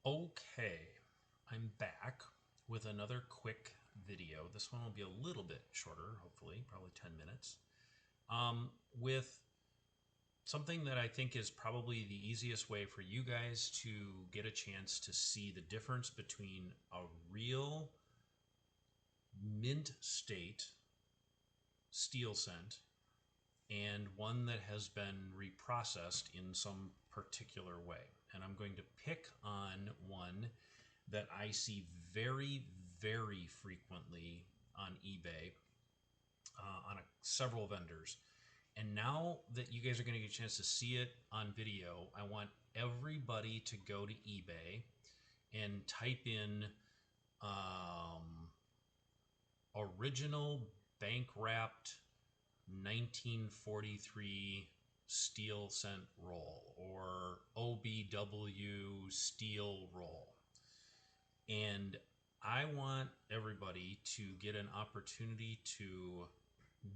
Okay, I'm back with another quick video. This one will be a little bit shorter, hopefully, probably 10 minutes, with something that I think is probably the easiest way for you guys to get a chance to see the difference between a real mint state steel scent and one that has been reprocessed in some particular way. And I'm going to pick on one that I see very, very frequently on eBay, several vendors. And now that you guys are going to get a chance to see it on video, I want everybody to go to eBay and type in original bank wrapped 1943 steel scent roll or OBW steel roll. And I want everybody to get an opportunity to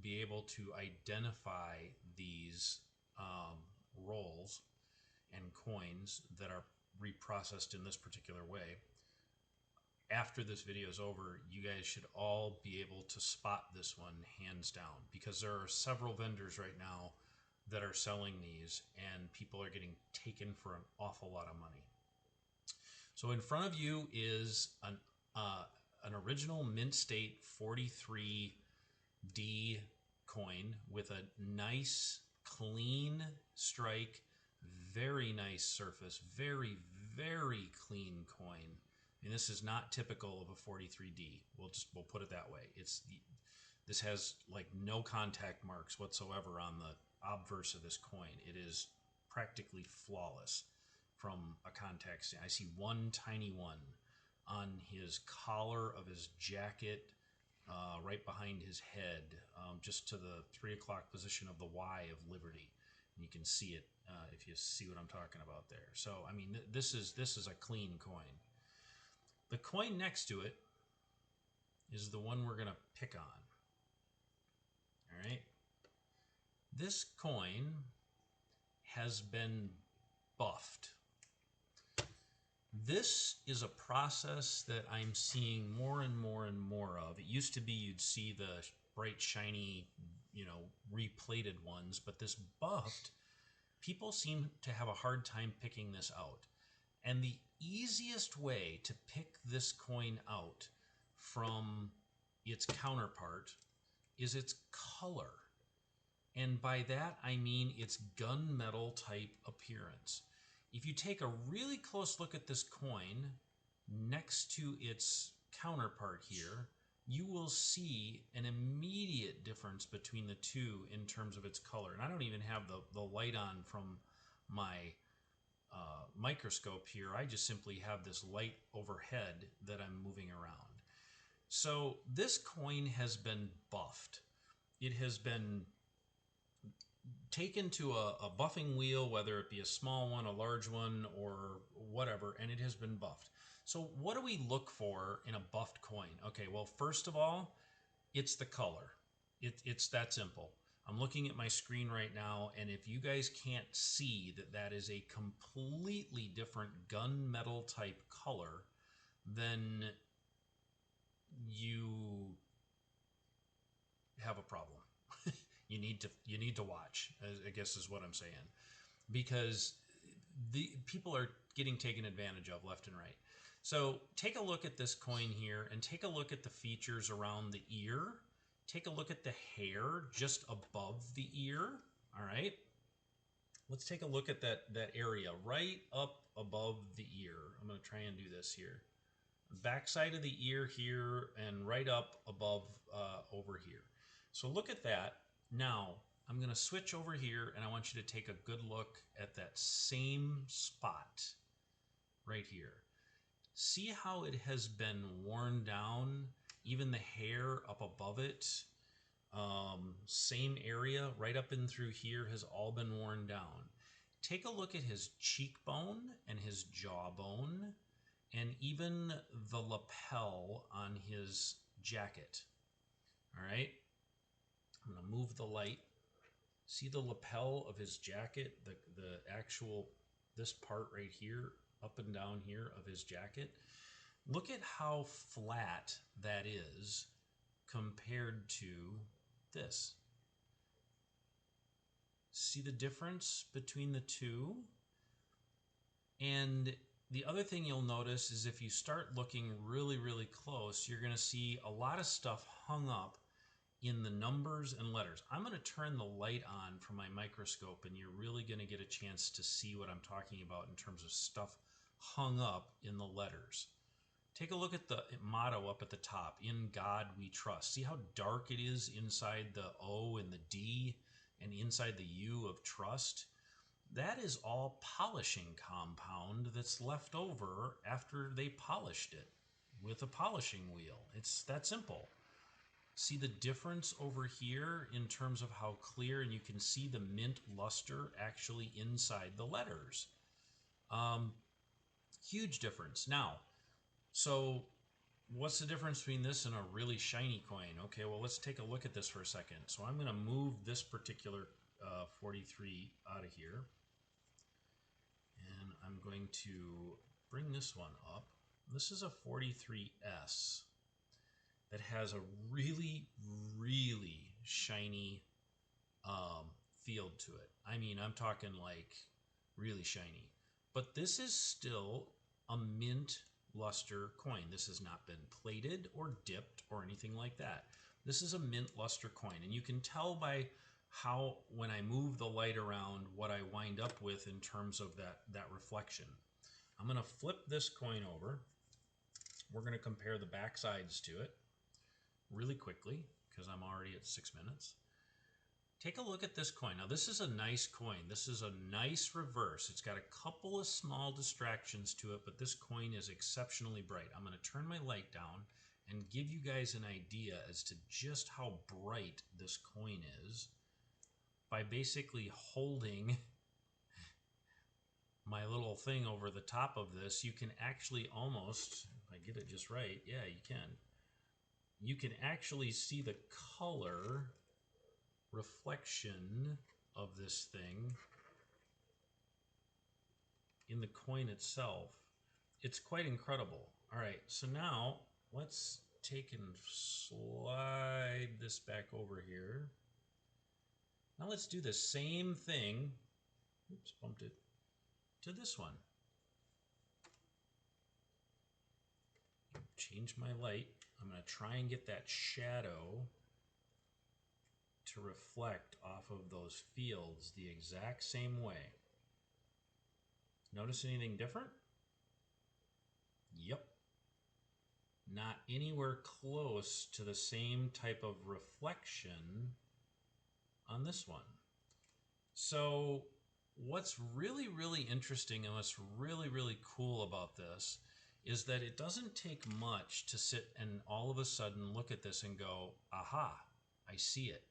be able to identify these rolls and coins that are reprocessed in this particular way. After this video is over, you guys should all be able to spot this one hands down, because there are several vendors right now that are selling these and people are getting taken for an awful lot of money. So in front of you is an original mint state 43D coin with a nice clean strike, very nice surface, very, very clean coin. And this is not typical of a 43D. We'll put it that way. This has like no contact marks whatsoever on the obverse of this coin. It is practically flawless from a contact stand. I see one tiny one on his collar of his jacket, right behind his head, just to the 3 o'clock position of the Y of Liberty. And you can see it if you see what I'm talking about there. So I mean, this is a clean coin. The coin next to it is the one we're going to pick on. All right. This coin has been buffed. This is a process that I'm seeing more and more and more of. It used to be you'd see the bright, shiny, replated ones, but this buffed, people seem to have a hard time picking this out. And the easiest way to pick this coin out from its counterpart is its color. And by that, I mean its gunmetal type appearance. If you take a really close look at this coin next to its counterpart here, you will see an immediate difference between the two in terms of its color. And I don't even have the light on from my microscope here. I just simply have this light overhead that I'm moving around. So this coin has been buffed. It has been taken to a buffing wheel, whether it be a small one, a large one, or whatever, and it has been buffed. So what do we look for in a buffed coin? Okay, well, first of all, it's the color. It's that simple. I'm looking at my screen right now, and if you guys can't see that that is a completely different gunmetal type color, then you have a problem. You need to watch, I guess is what I'm saying, because the people are getting taken advantage of left and right. So take a look at this coin here and take a look at the features around the ear. Take a look at the hair just above the ear. All right. Let's take a look at that area right up above the ear. I'm going to try and do this here. Back side of the ear here and right up above over here. So look at that. Now I'm going to switch over here and I want you to take a good look at that same spot right here. See how it has been worn down, even the hair up above it. Same area right up in through here has all been worn down. Take a look at his cheekbone and his jawbone and even the lapel on his jacket. All right, I'm going to move the light. See the lapel of his jacket, the actual, this part right here up and down here of his jacket. Look at how flat that is compared to this. See the difference between the two? And the other thing you'll notice is if you start looking really, really close, you're going to see a lot of stuff hung up in the numbers and letters. I'm going to turn the light on for my microscope, and you're really going to get a chance to see what I'm talking about in terms of stuff hung up in the letters. Take a look at the motto up at the top, "In God We Trust." See how dark it is inside the O and the D and inside the U of trust? That is all polishing compound that's left over after they polished it with a polishing wheel. It's that simple. See the difference over here in terms of how clear, and you can see the mint luster actually inside the letters. Huge difference. Now, so what's the difference between this and a really shiny coin? Okay, well, let's take a look at this for a second. So I'm going to move this particular 43 out of here. And I'm going to bring this one up. This is a 43S that has a really, really shiny field to it. I mean, I'm talking like really shiny. But this is still a mint luster coin. This has not been plated or dipped or anything like that. This is a mint luster coin, and you can tell by how, when I move the light around, what I wind up with in terms of that reflection. I'm going to flip this coin over. We're going to compare the back sides to it really quickly because I'm already at 6 minutes. Take a look at this coin. Now, this is a nice coin. This is a nice reverse. It's got a couple of small distractions to it, but this coin is exceptionally bright. I'm going to turn my light down and give you guys an idea as to just how bright this coin is by basically holding my little thing over the top of this. You can actually almost, if I get it just right, yeah, you can. You can actually see the color reflection of this thing in the coin itself. It's quite incredible. All right, so now let's take and slide this back over here. Now let's do the same thing, oops, bumped it, to this one. Change my light. I'm going to try and get that shadow to reflect off of those fields the exact same way. Notice anything different? Yep. Not anywhere close to the same type of reflection on this one. So what's really, really interesting and what's really, really cool about this is that it doesn't take much to sit and all of a sudden look at this and go, aha, I see it.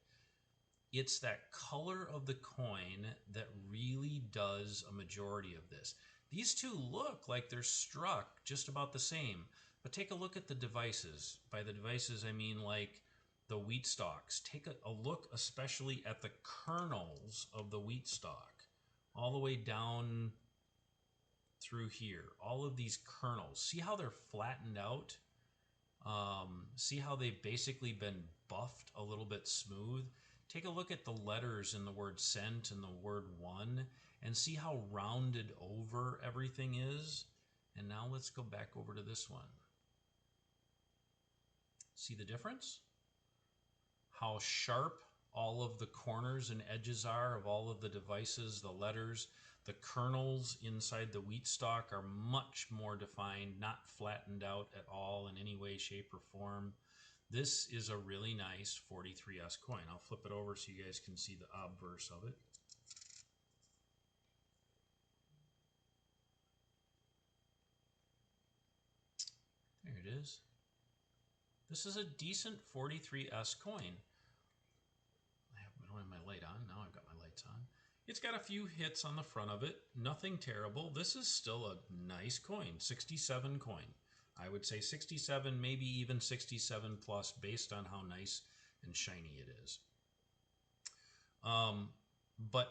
It's that color of the coin that really does a majority of this. These two look like they're struck just about the same, but take a look at the devices. By the devices, I mean like the wheat stalks. Take a look especially at the kernels of the wheat stalk, all the way down through here. All of these kernels. See how they're flattened out? See how they've basically been buffed a little bit smooth? Take a look at the letters in the word cent and the word one and see how rounded over everything is. And now let's go back over to this one. See the difference? How sharp all of the corners and edges are of all of the devices, the letters. The kernels inside the wheat stalk are much more defined, not flattened out at all in any way, shape, or form. This is a really nice 43S coin. I'll flip it over so you guys can see the obverse of it. There it is. This is a decent 43S coin. I don't have my light on. Now I've got my lights on. It's got a few hits on the front of it. Nothing terrible. This is still a nice coin. 67 coin. I would say 67, maybe even 67 plus based on how nice and shiny it is. But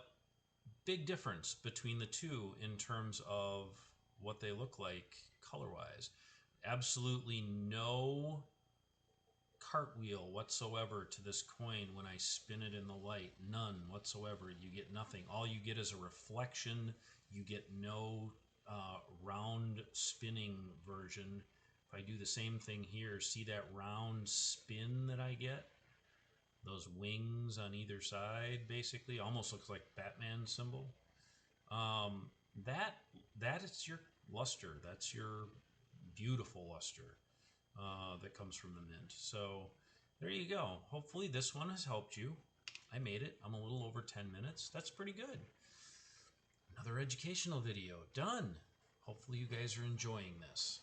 big difference between the two in terms of what they look like color-wise. Absolutely no cartwheel whatsoever to this coin when I spin it in the light. None whatsoever. You get nothing. All you get is a reflection. You get no round spinning version. If I do the same thing here, see that round spin that I get? Those wings on either side, basically, almost looks like Batman symbol. Um, that that is your luster. That's your beautiful luster that comes from the mint. So there you go. Hopefully this one has helped you. I made it. I'm a little over 10 minutes. That's pretty good. Another educational video done. Hopefully you guys are enjoying this.